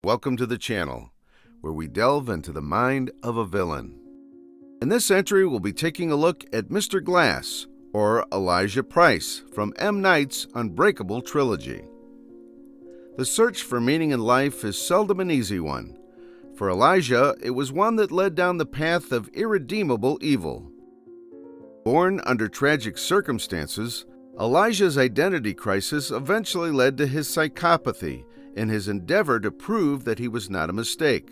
Welcome to the channel, where we delve into the mind of a villain. In this entry, we'll be taking a look at Mr. Glass, or Elijah Price, from M. Night's Unbreakable trilogy. The search for meaning in life is seldom an easy one. For Elijah, it was one that led down the path of irredeemable evil. Born under tragic circumstances, Elijah's identity crisis eventually led to his psychopathy in his endeavor to prove that he was not a mistake.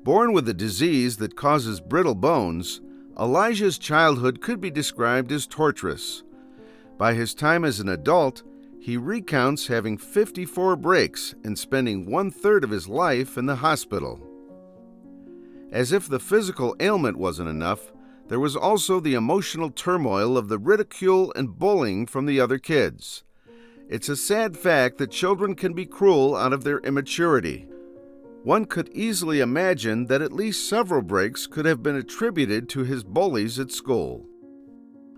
Born with a disease that causes brittle bones, Elijah's childhood could be described as torturous. By his time as an adult, he recounts having 54 breaks and spending 1/3 of his life in the hospital. As if the physical ailment wasn't enough, there was also the emotional turmoil of the ridicule and bullying from the other kids. It's a sad fact that children can be cruel out of their immaturity. One could easily imagine that at least several breaks could have been attributed to his bullies at school.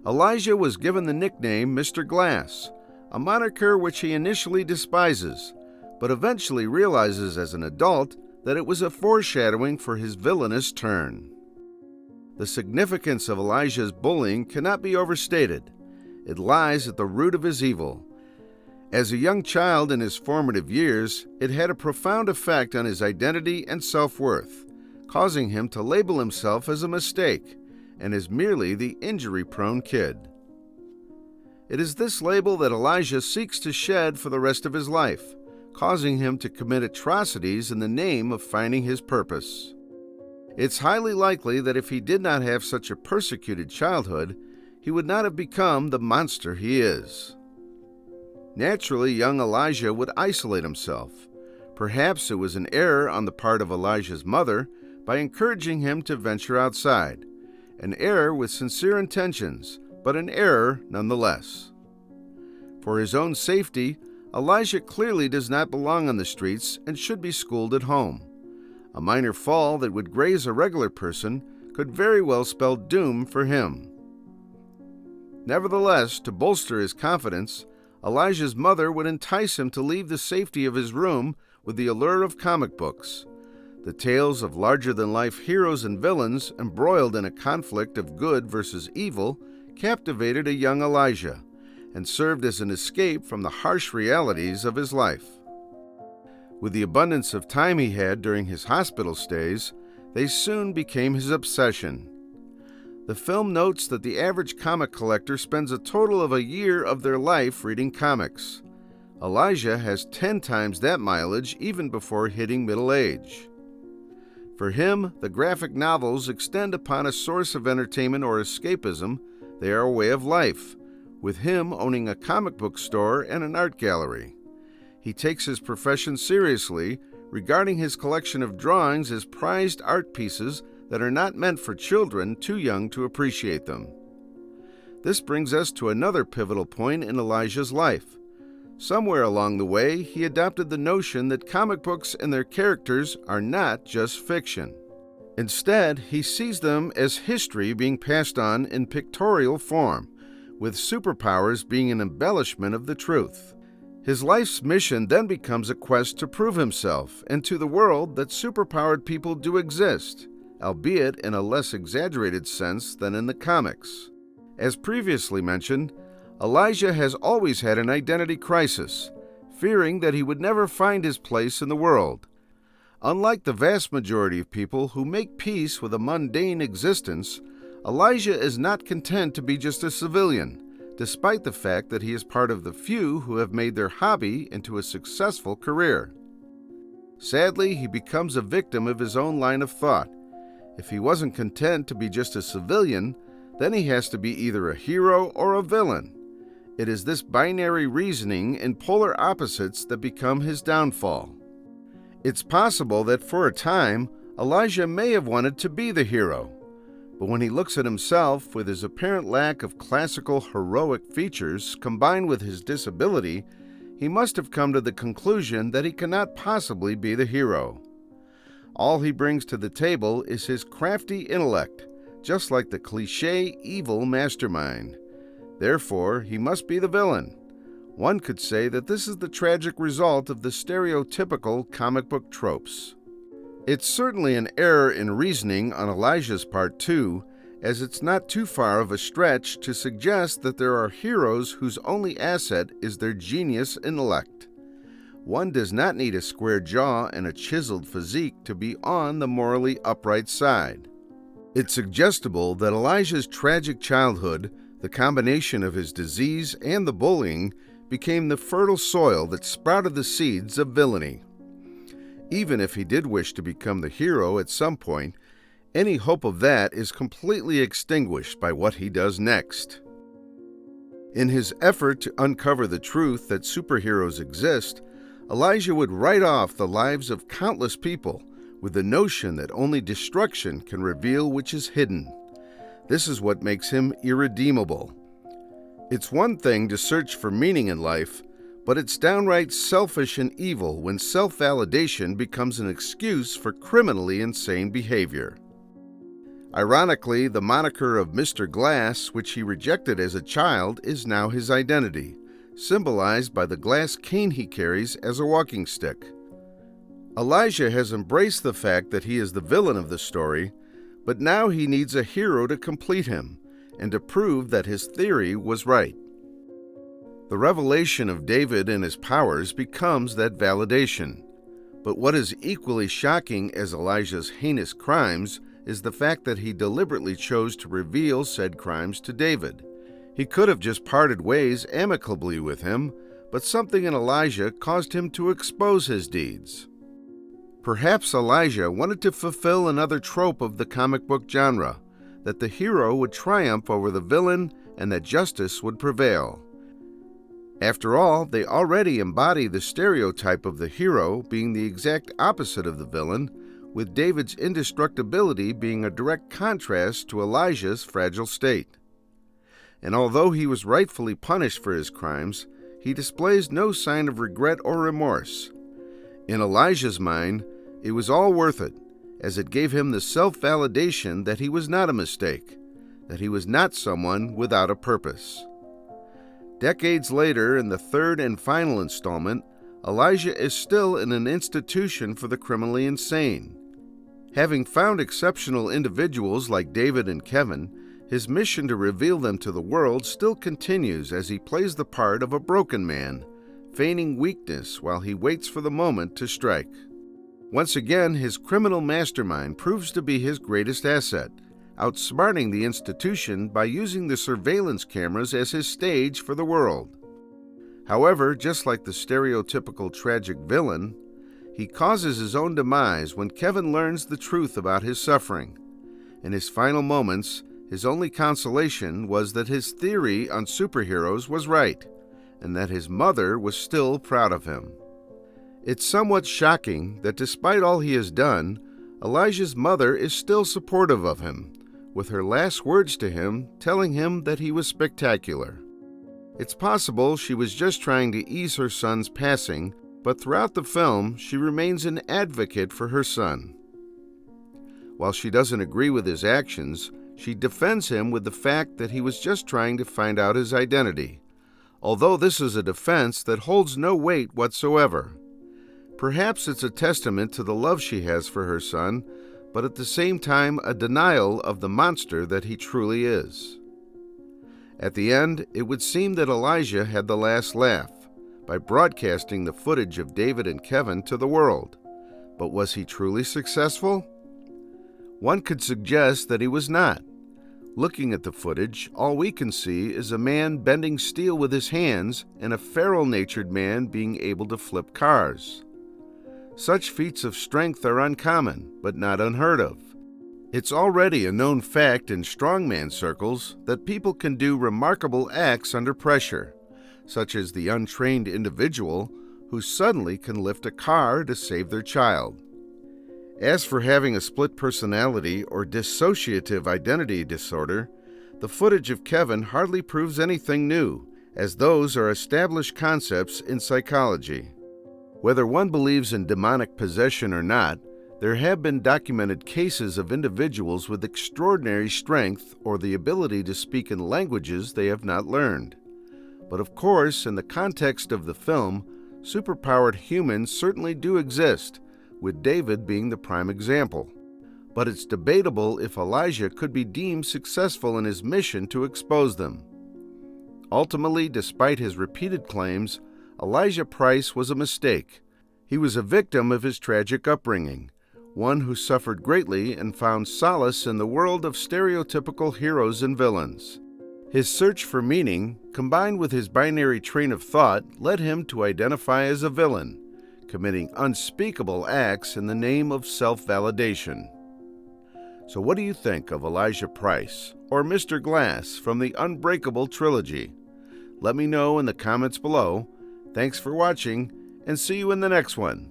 Elijah was given the nickname Mr. Glass, a moniker which he initially despises, but eventually realizes as an adult that it was a foreshadowing for his villainous turn. The significance of Elijah's bullying cannot be overstated. It lies at the root of his evil. As a young child in his formative years, it had a profound effect on his identity and self-worth, causing him to label himself as a mistake and as merely the injury-prone kid. It is this label that Elijah seeks to shed for the rest of his life, causing him to commit atrocities in the name of finding his purpose. It's highly likely that if he did not have such a persecuted childhood, he would not have become the monster he is. Naturally, young Elijah would isolate himself. Perhaps it was an error on the part of Elijah's mother by encouraging him to venture outside. An error with sincere intentions, but an error nonetheless. For his own safety, Elijah clearly does not belong on the streets and should be schooled at home. A minor fall that would graze a regular person could very well spell doom for him. Nevertheless, to bolster his confidence, Elijah's mother would entice him to leave the safety of his room with the allure of comic books. The tales of larger-than-life heroes and villains embroiled in a conflict of good versus evil captivated a young Elijah and served as an escape from the harsh realities of his life. With the abundance of time he had during his hospital stays, they soon became his obsession. The film notes that the average comic collector spends a total of a year of their life reading comics. Elijah has 10 times that mileage even before hitting middle age. For him, the graphic novels extend upon a source of entertainment or escapism. They are a way of life, with him owning a comic book store and an art gallery. He takes his profession seriously, regarding his collection of drawings as prized art pieces that are not meant for children too young to appreciate them. This brings us to another pivotal point in Elijah's life. Somewhere along the way, he adopted the notion that comic books and their characters are not just fiction. Instead, he sees them as history being passed on in pictorial form, with superpowers being an embellishment of the truth. His life's mission then becomes a quest to prove himself and to the world that superpowered people do exist, albeit in a less exaggerated sense than in the comics. As previously mentioned, Elijah has always had an identity crisis, fearing that he would never find his place in the world. Unlike the vast majority of people who make peace with a mundane existence, Elijah is not content to be just a civilian, despite the fact that he is part of the few who have made their hobby into a successful career. Sadly, he becomes a victim of his own line of thought. If he wasn't content to be just a civilian, then he has to be either a hero or a villain. It is this binary reasoning in polar opposites that become his downfall. It's possible that for a time, Elijah may have wanted to be the hero. But when he looks at himself with his apparent lack of classical heroic features combined with his disability, he must have come to the conclusion that he cannot possibly be the hero. All he brings to the table is his crafty intellect, just like the cliché evil mastermind. Therefore, he must be the villain. One could say that this is the tragic result of the stereotypical comic book tropes. It's certainly an error in reasoning on Elijah's part too, as it's not too far of a stretch to suggest that there are heroes whose only asset is their genius intellect. One does not need a square jaw and a chiseled physique to be on the morally upright side. It's suggestible that Elijah's tragic childhood, the combination of his disease and the bullying, became the fertile soil that sprouted the seeds of villainy. Even if he did wish to become the hero at some point, any hope of that is completely extinguished by what he does next. In his effort to uncover the truth that superheroes exist, Elijah would write off the lives of countless people with the notion that only destruction can reveal which is hidden. This is what makes him irredeemable. It's one thing to search for meaning in life, but it's downright selfish and evil when self-validation becomes an excuse for criminally insane behavior. Ironically, the moniker of Mr. Glass, which he rejected as a child, is now his identity, symbolized by the glass cane he carries as a walking stick. Elijah has embraced the fact that he is the villain of the story, but now he needs a hero to complete him and to prove that his theory was right. The revelation of David and his powers becomes that validation. But what is equally shocking as Elijah's heinous crimes is the fact that he deliberately chose to reveal said crimes to David. He could have just parted ways amicably with him, but something in Elijah caused him to expose his deeds. Perhaps Elijah wanted to fulfill another trope of the comic book genre, that the hero would triumph over the villain and that justice would prevail. After all, they already embody the stereotype of the hero being the exact opposite of the villain, with David's indestructibility being a direct contrast to Elijah's fragile state. And although he was rightfully punished for his crimes, he displays no sign of regret or remorse. In Elijah's mind, it was all worth it, as it gave him the self-validation that he was not a mistake, that he was not someone without a purpose. Decades later, in the third and final installment, Elijah is still in an institution for the criminally insane. Having found exceptional individuals like David and Kevin, his mission to reveal them to the world still continues as he plays the part of a broken man, feigning weakness while he waits for the moment to strike. Once again, his criminal mastermind proves to be his greatest asset, outsmarting the institution by using the surveillance cameras as his stage for the world. However, just like the stereotypical tragic villain, he causes his own demise when Kevin learns the truth about his suffering. In his final moments, his only consolation was that his theory on superheroes was right, and that his mother was still proud of him. It's somewhat shocking that despite all he has done, Elijah's mother is still supportive of him, with her last words to him telling him that he was spectacular. It's possible she was just trying to ease her son's passing, but throughout the film, she remains an advocate for her son. While she doesn't agree with his actions, she defends him with the fact that he was just trying to find out his identity, although this is a defense that holds no weight whatsoever. Perhaps it's a testament to the love she has for her son, but at the same time a denial of the monster that he truly is. At the end, it would seem that Elijah had the last laugh by broadcasting the footage of David and Kevin to the world. But was he truly successful? One could suggest that he was not. Looking at the footage, all we can see is a man bending steel with his hands and a feral-natured man being able to flip cars. Such feats of strength are uncommon, but not unheard of. It's already a known fact in strongman circles that people can do remarkable acts under pressure, such as the untrained individual who suddenly can lift a car to save their child. As for having a split personality or dissociative identity disorder, the footage of Kevin hardly proves anything new, as those are established concepts in psychology. Whether one believes in demonic possession or not, there have been documented cases of individuals with extraordinary strength or the ability to speak in languages they have not learned. But of course, in the context of the film, superpowered humans certainly do exist, with David being the prime example. But it's debatable if Elijah could be deemed successful in his mission to expose them. Ultimately, despite his repeated claims, Elijah Price was a mistake. He was a victim of his tragic upbringing, one who suffered greatly and found solace in the world of stereotypical heroes and villains. His search for meaning, combined with his binary train of thought, led him to identify as a villain, committing unspeakable acts in the name of self-validation. So what do you think of Elijah Price, or Mr. Glass from the Unbreakable trilogy? Let me know in the comments below. Thanks for watching, and see you in the next one.